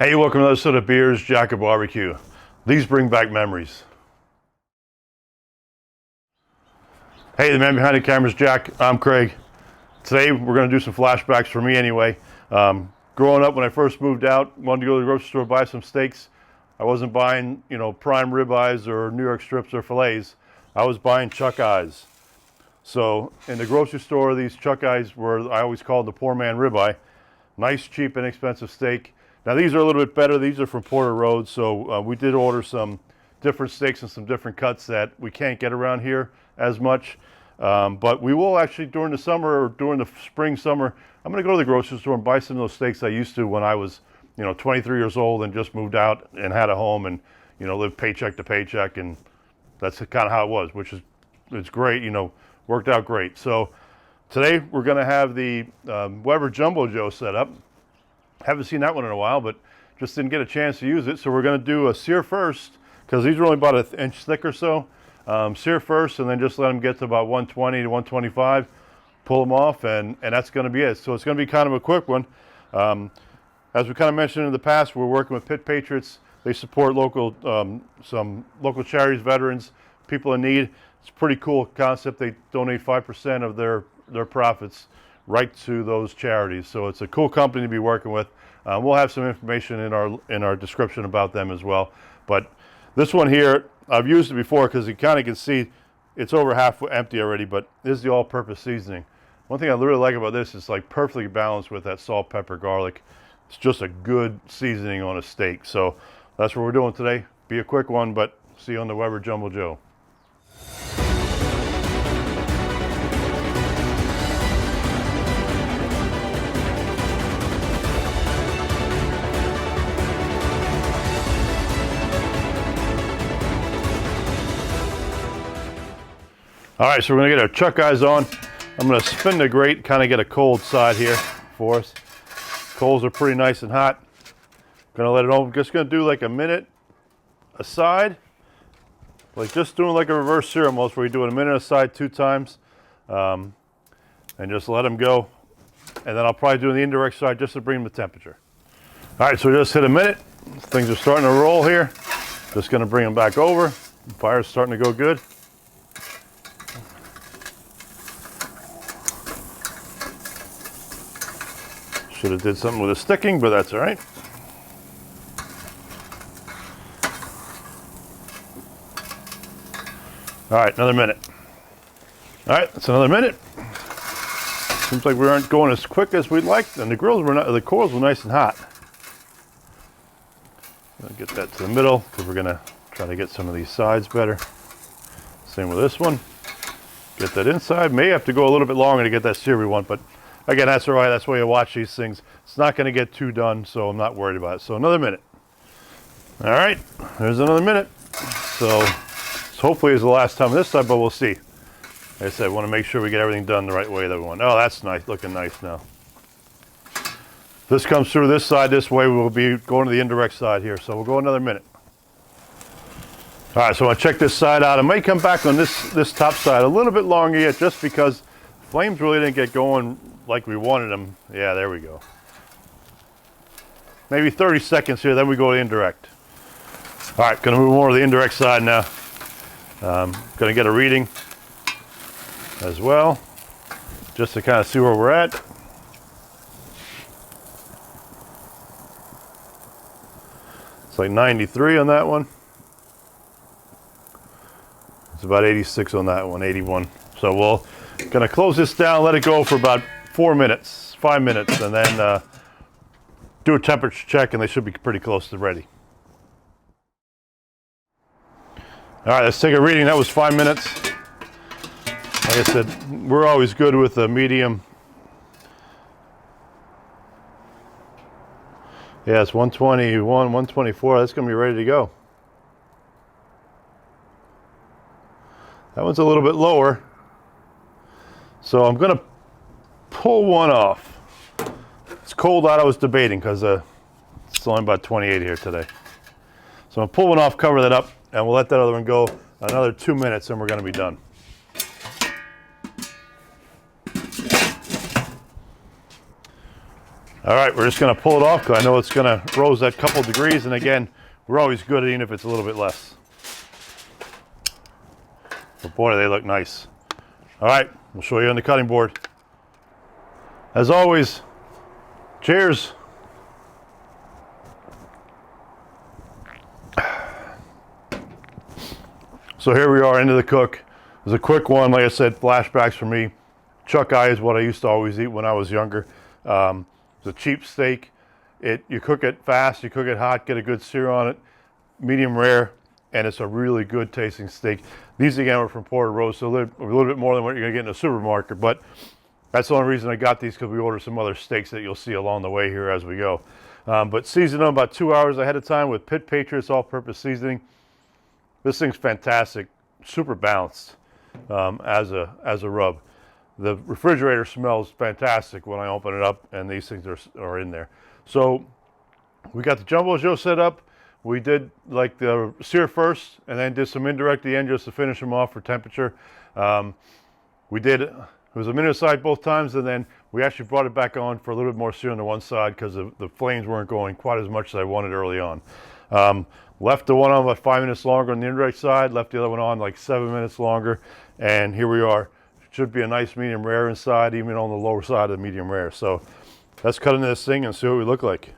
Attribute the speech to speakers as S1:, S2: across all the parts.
S1: Hey, welcome to another episode of Beers, Jack of Barbecue. These bring back memories. Hey, the man behind the camera is Jack. I'm Craig. Today we're going to do some flashbacks for me anyway. Growing up, when I first moved out, wanted to go to the grocery store buy some steaks. I wasn't buying, prime ribeyes or New York strips or fillets. I was buying Chuck Eyes. So in the grocery store, these Chuck Eyes were, I always called the poor man ribeye. Nice, cheap, inexpensive steak. Now these are a little bit better. These are from Porter Road, so we did order some different steaks and some different cuts that we can't get around here as much. But we will actually, during the summer or during the spring, summer, I'm going to go to the grocery store and buy some of those steaks I used to when I was, 23 years old and just moved out and had a home and, lived paycheck to paycheck, and that's kind of how it was, which is, it's great, worked out great. So today we're going to have the Weber Jumbo Joe set up. Haven't seen that one in a while, but just didn't get a chance to use it. So we're going to do a Sear First, because these are only about an inch thick or so. Sear First, and then just let them get to about 120 to 125. Pull them off, and that's going to be it. So it's going to be kind of a quick one. As we kind of mentioned in the past, we're working with Patriots. They support local, some local charities, veterans, people in need. It's a pretty cool concept. They donate 5% of their profits right to those charities. So it's a cool company to be working with. We'll have some information in our description about them as well. But this one here, I've used it before because you kind of can see it's over half empty already, but this is the all-purpose seasoning. One thing I really like about this is like perfectly balanced with that salt, pepper, garlic. It's just a good seasoning on a steak. So that's what we're doing today. Be a quick one, but see you on the Weber Jumbo Joe. All right, so we're gonna get our Chuck Eyes on. I'm gonna spin the grate, kind of get a cold side here for us. Coals are pretty nice and hot. Gonna let it over. Just gonna do like a minute a side, like just doing like a reverse sear almost, where you're doing a minute a side 2 times, and just let them go. And then I'll probably do the indirect side just to bring the temperature. All right, so we just hit a minute. Things are starting to roll here. Just gonna bring them back over. Fire's starting to go good. Should have did something with the sticking, but that's all right. All right, another minute. All right, that's another minute. Seems like we aren't going as quick as we'd like, and the coals were nice and hot. I'll get that to the middle because we're gonna try to get some of these sides better. Same with this one. Get that inside. May have to go a little bit longer to get that sear we want, but again, that's all right. That's why you watch these things. It's not going to get too done, so I'm not worried about it. So another minute. All right, there's another minute. So hopefully it's the last time this time, but we'll see. Like I said, I want to make sure we get everything done the right way that we want. Oh, that's nice, looking nice now. This comes through this side this way. We'll be going to the indirect side here. So we'll go another minute. All right, so I'm going to check this side out. I might come back on this top side a little bit longer yet, just because flames really didn't get going like we wanted them. Yeah, there we go. Maybe 30 seconds here, then we go to indirect. All right, gonna move more to the indirect side now. Gonna get a reading as well, just to kind of see where we're at. It's like 93 on that one. It's about 86 on that one, 81. So we'll gonna close this down, let it go for about 5 minutes, and then do a temperature check, and they should be pretty close to ready. All right, let's take a reading. That was 5 minutes. Like I said, we're always good with a medium. Yeah, it's 121, 124. That's gonna be ready to go. That one's a little bit lower. So I'm gonna pull one off. It's cold out. I was debating because it's only about 28 here today. So I'm gonna pull one off, cover that up, and we'll let that other one go another 2 minutes, and we're gonna be done. All right, we're just gonna pull it off because I know it's gonna rose that couple degrees, and again, we're always good even if it's a little bit less. But boy, they look nice. All right, we'll show you on the cutting board. As always, cheers. So here we are, into the cook. It was a quick one, like I said, flashbacks for me. Chuck Eyes is what I used to always eat when I was younger. It's a cheap steak. You cook it fast, you cook it hot, get a good sear on it, medium rare, and it's a really good tasting steak. These again were from Porter Roast, so a little bit more than what you're gonna get in a supermarket, but that's the only reason I got these, because we ordered some other steaks that you'll see along the way here as we go. But season them about 2 hours ahead of time with Patriot's all-purpose seasoning. This thing's fantastic, super balanced as a rub. The refrigerator smells fantastic when I open it up, and these things are in there. So we got the Jumbo Joe set up. We did like the sear first, and then did some indirect at the end just to finish them off for temperature. It was a minute aside both times, and then we actually brought it back on for a little bit more sear on the one side because the flames weren't going quite as much as I wanted early on. Left the one on about 5 minutes longer on the indirect side, left the other one on like 7 minutes longer, and here we are. Should be a nice medium rare inside, even on the lower side of the medium rare. So let's cut into this thing and see what we look like.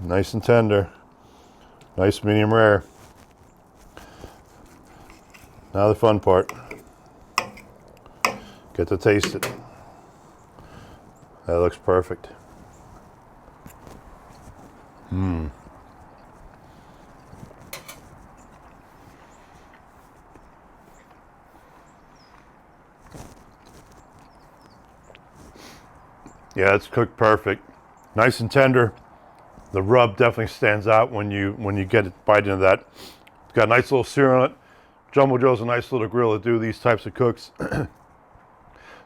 S1: Nice and tender, nice medium rare. Now the fun part, get to taste it. That looks perfect. Yeah, it's cooked perfect. Nice and tender. The rub definitely stands out when you get it bite into that. It's got a nice little sear on it. Jumbo Joe's a nice little grill to do these types of cooks. Done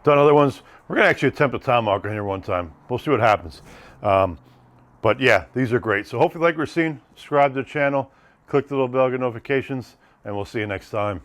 S1: other ones. We're gonna actually attempt a tomahawk here one time. We'll see what happens. But yeah, these are great. So hopefully, like we're seeing, subscribe to the channel, click the little bell, get notifications, and we'll see you next time.